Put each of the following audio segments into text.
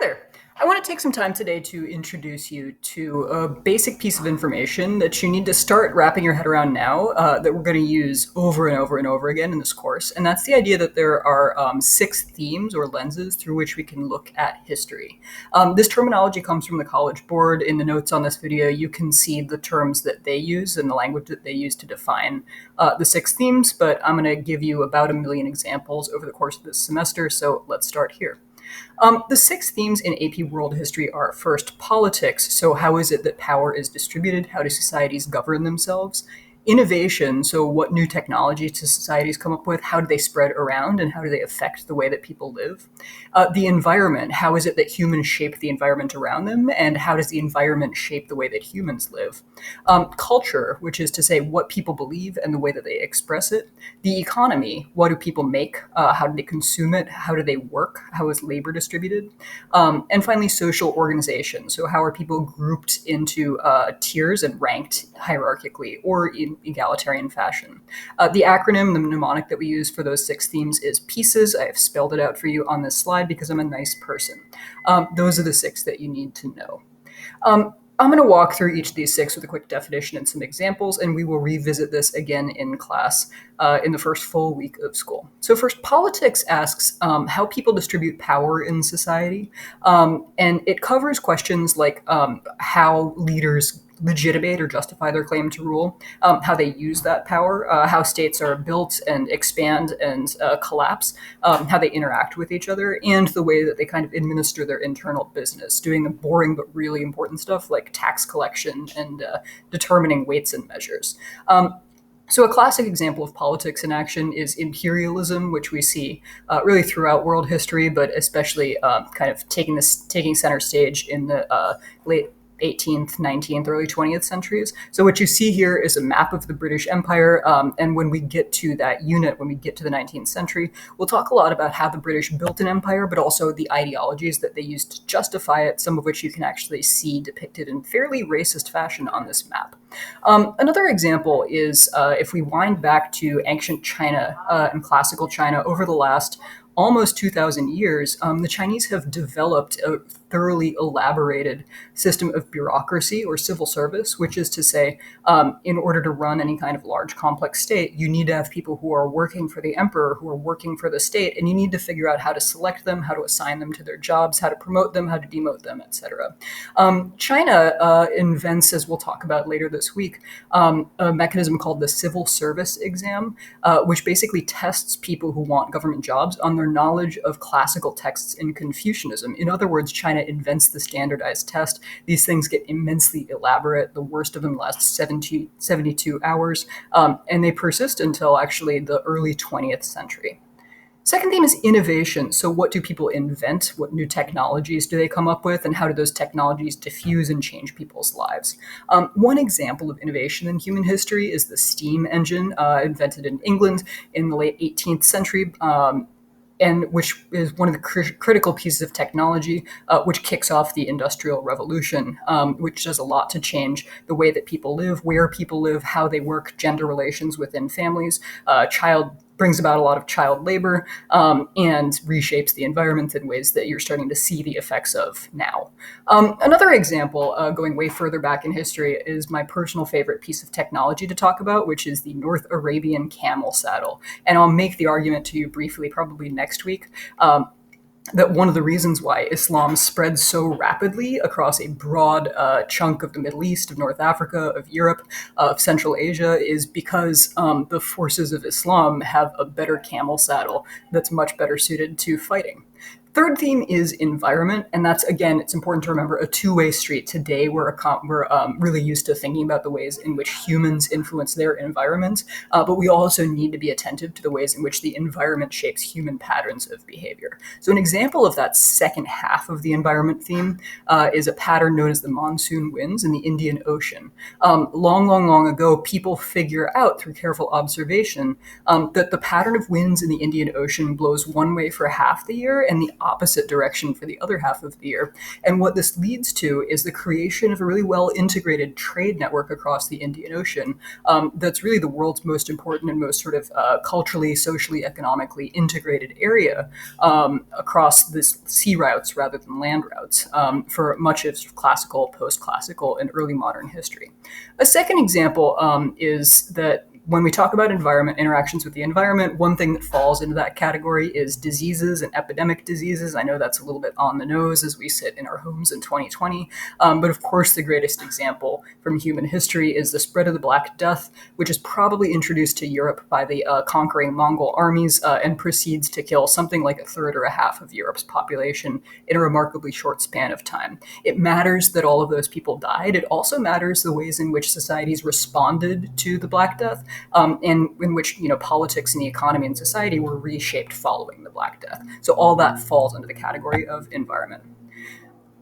there. I want to take some time today to introduce you to a basic piece of information that you need to start wrapping your head around now that we're going to use over and over and over again in this course. And that's the idea that there are six themes or lenses through which we can look at history. This terminology comes from the College Board. In the notes on this video, you can see the terms that they use and the language that they use to define the six themes, but I'm going to give you about 1 million examples over the course of this semester, so let's start here. The six themes in AP World History are first, politics. So how is it that power is distributed? How do societies govern themselves? Innovation. So what new technology do societies come up with? How do they spread around and how do they affect the way that people live? The environment. How is it that humans shape the environment around them? And how does the environment shape the way that humans live? Culture, which is to say what people believe and the way that they express it. The economy. What do people make? How do they consume it? How do they work? How is labor distributed? And finally, social organization. So how are people grouped into tiers and ranked hierarchically or in egalitarian fashion? The acronym, the mnemonic that we use for those six themes is PIECES. I have spelled it out for you on this slide because I'm a nice person. Those are the six that you need to know. I'm going to walk through each of these six with a quick definition and some examples, and we will revisit this again in class in the first full week of school. So first, politics asks how people distribute power in society, and it covers questions like how leaders legitimate or justify their claim to rule, how they use that power, how states are built and expand and collapse, how they interact with each other, and the way that they kind of administer their internal business, doing the boring but really important stuff like tax collection and determining weights and measures. So a classic example of politics in action is imperialism, which we see really throughout world history, but especially kind of taking center stage in the late 18th, 19th, early 20th centuries. So what you see here is a map of the British Empire. And when we get to that unit, when we get to the 19th century, we'll talk a lot about how the British built an empire, but also the ideologies that they used to justify it, some of which you can actually see depicted in fairly racist fashion on this map. Another example is if we wind back to ancient China and classical China over the last almost 2,000 years, the Chinese have developed a thoroughly elaborated system of bureaucracy or civil service, which is to say, in order to run any kind of large complex state, you need to have people who are working for the emperor, who are working for the state, and you need to figure out how to select them, how to assign them to their jobs, how to promote them, how to demote them, etc. China invents, as we'll talk about later this week, a mechanism called the civil service exam, which basically tests people who want government jobs on their knowledge of classical texts in Confucianism. In other words, China invents the standardized test. These things get immensely elaborate. The worst of them lasts 72 hours, and they persist until actually the early 20th century. Second theme is innovation. So what do people invent? What new technologies do they come up with? And how do those technologies diffuse and change people's lives? One example of innovation in human history is the steam engine, invented in England in the late 18th century. And which is one of the critical pieces of technology, which kicks off the Industrial Revolution, which does a lot to change the way that people live, where people live, how they work, gender relations within families, brings about a lot of child labor, and reshapes the environment in ways that you're starting to see the effects of now. Another example, going way further back in history, is my personal favorite piece of technology to talk about, which is the North Arabian camel saddle. And I'll make the argument to you briefly, probably next week, that one of the reasons why Islam spread so rapidly across a broad chunk of the Middle East, of North Africa, of Europe, of Central Asia, is because the forces of Islam have a better camel saddle that's much better suited to fighting. Third theme is environment, and that's, again, it's important to remember, a two-way street. Today, we're really used to thinking about the ways in which humans influence their environment, but we also need to be attentive to the ways in which the environment shapes human patterns of behavior. So an example of that second half of the environment theme is a pattern known as the monsoon winds in the Indian Ocean. Long ago, people figure out through careful observation that the pattern of winds in the Indian Ocean blows one way for half the year and the opposite direction for the other half of the year. And what this leads to is the creation of a really well integrated trade network across the Indian Ocean that's really the world's most important and most sort of culturally, socially, economically integrated area across this sea routes rather than land routes for much of classical, post-classical, and early modern history. A second example is that when we talk about environment, interactions with the environment, one thing that falls into that category is diseases and epidemic diseases. I know that's a little bit on the nose as we sit in our homes in 2020. But of course, the greatest example from human history is the spread of the Black Death, which is probably introduced to Europe by the conquering Mongol armies and proceeds to kill something like a third or a half of Europe's population in a remarkably short span of time. It matters that all of those people died. It also matters the ways in which societies responded to the Black Death and in which politics and the economy and society were reshaped following the Black Death. So all that falls under the category of environment.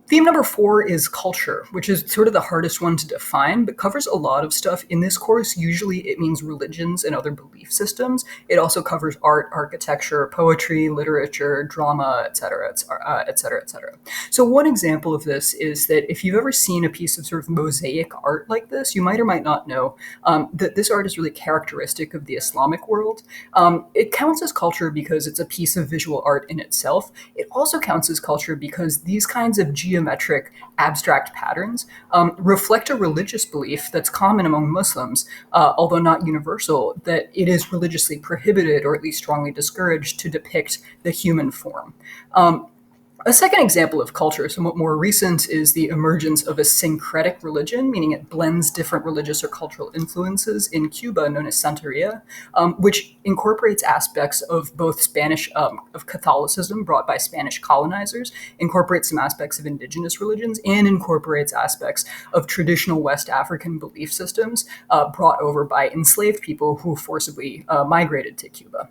Theme number 4 is culture, which is sort of the hardest one to define, but covers a lot of stuff. In this course, usually it means religions and other belief systems. It also covers art, architecture, poetry, literature, drama, etc., etc., etc. So one example of this is that if you've ever seen a piece of sort of mosaic art like this, you might or might not know that this art is really characteristic of the Islamic world. It counts as culture because it's a piece of visual art in itself. It also counts as culture because these kinds of geometric abstract patterns reflect a religious belief that's common among Muslims, although not universal, that it is religiously prohibited or at least strongly discouraged to depict the human form. A second example of culture, somewhat more recent, is the emergence of a syncretic religion, meaning it blends different religious or cultural influences in Cuba, known as Santeria, which incorporates aspects of both Spanish, of Catholicism brought by Spanish colonizers, incorporates some aspects of indigenous religions, and incorporates aspects of traditional West African belief systems brought over by enslaved people who forcibly migrated to Cuba.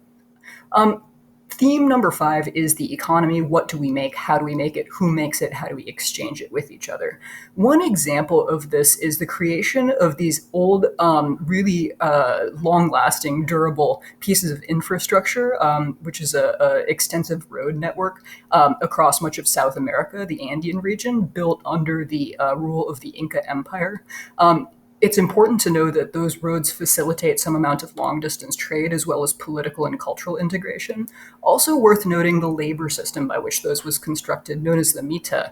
Theme number 5 is the economy. What do we make? How do we make it? Who makes it? How do we exchange it with each other? One example of this is the creation of these old, really long-lasting, durable pieces of infrastructure, which is a extensive road network across much of South America, the Andean region, built under the rule of the Inca Empire. It's important to know that those roads facilitate some amount of long-distance trade as well as political and cultural integration. Also worth noting the labor system by which those was constructed, known as the Mita,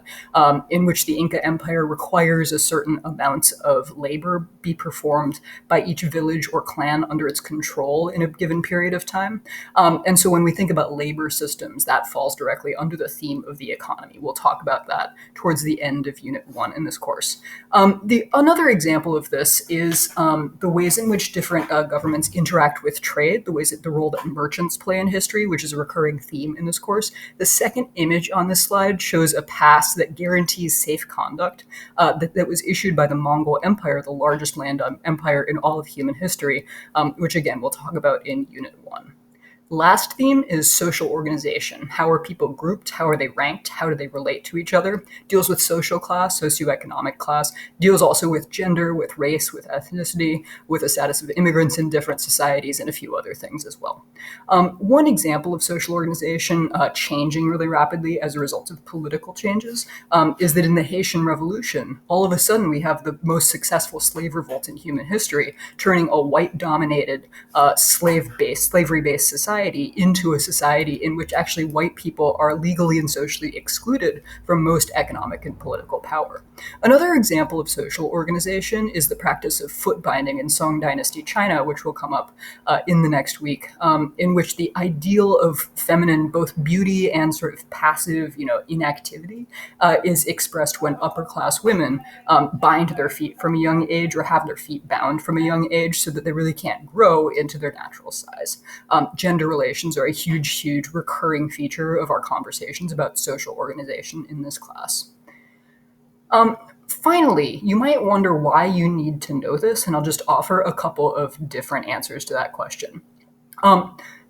in which the Inca Empire requires a certain amount of labor be performed by each village or clan under its control in a given period of time. And so when we think about labor systems, that falls directly under the theme of the economy. We'll talk about that towards the end of Unit 1 in this course. Another example of this is the ways in which different governments interact with trade, the role that merchants play in history, which is a recurring theme in this course. The second image on this slide shows a pass that guarantees safe conduct that was issued by the Mongol Empire, the largest land empire in all of human history, which again we'll talk about in Unit 1. Last theme is social organization. How are people grouped? How are they ranked? How do they relate to each other? Deals with social class, socioeconomic class, deals also with gender, with race, with ethnicity, with the status of immigrants in different societies, and a few other things as well. One example of social organization changing really rapidly as a result of political changes is that in the Haitian Revolution, all of a sudden we have the most successful slave revolt in human history, turning a white-dominated, slavery-based society into a society in which actually white people are legally and socially excluded from most economic and political power. Another example of social organization is the practice of foot binding in Song Dynasty China, which will come up in the next week, in which the ideal of feminine, both beauty and sort of passive, inactivity, is expressed when upper class women bind their feet from a young age or have their feet bound from a young age so that they really can't grow into their natural size. Gender relations are a huge recurring feature of our conversations about social organization in this class. Finally, you might wonder why you need to know this, and I'll just offer a couple of different answers to that question.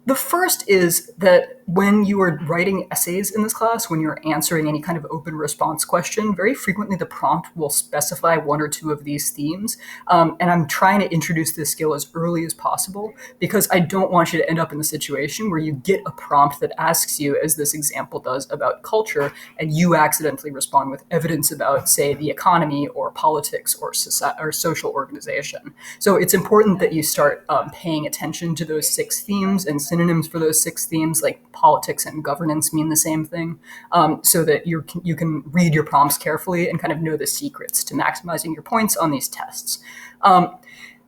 The first is that when you are writing essays in this class, when you're answering any kind of open response question, very frequently the prompt will specify one or two of these themes. And I'm trying to introduce this skill as early as possible because I don't want you to end up in the situation where you get a prompt that asks you, as this example does, about culture, and you accidentally respond with evidence about, say, the economy or politics or society or social organization. So it's important that you start paying attention to those six themes, and synonyms for those six themes, like politics and governance, mean the same thing, so that you can read your prompts carefully and kind of know the secrets to maximizing your points on these tests.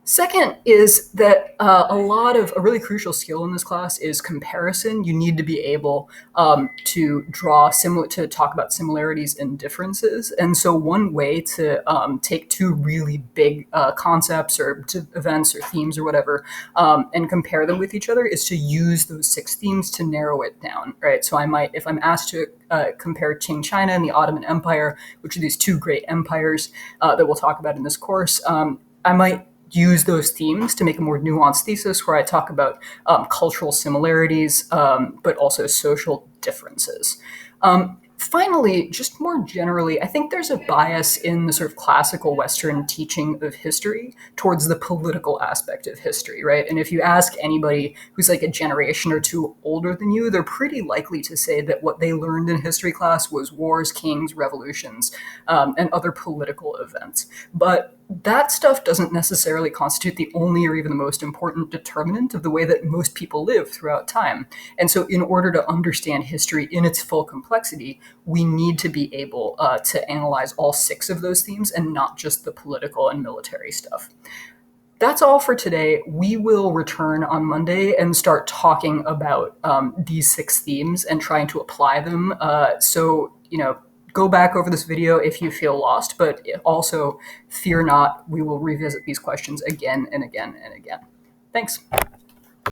Second is that a really crucial skill in this class is comparison. You need to be able to talk about similarities and differences. And so one way to take two really big concepts or events or themes or whatever and compare them with each other is to use those six themes to narrow it down, right? So I might, if I'm asked to compare Qing China and the Ottoman Empire, which are these two great empires that we'll talk about in this course, I might use those themes to make a more nuanced thesis where I talk about cultural similarities, but also social differences. Finally, just more generally, I think there's a bias in the sort of classical Western teaching of history towards the political aspect of history, right? And if you ask anybody who's like a generation or two older than you, they're pretty likely to say that what they learned in history class was wars, kings, revolutions, and other political events. But that stuff doesn't necessarily constitute the only or even the most important determinant of the way that most people live throughout time. And so, in order to understand history in its full complexity, we need to be able to analyze all six of those themes and not just the political and military stuff. That's all for today. We will return on Monday and start talking about these six themes and trying to apply them. Go back over this video if you feel lost, but also fear not, we will revisit these questions again and again and again. Thanks.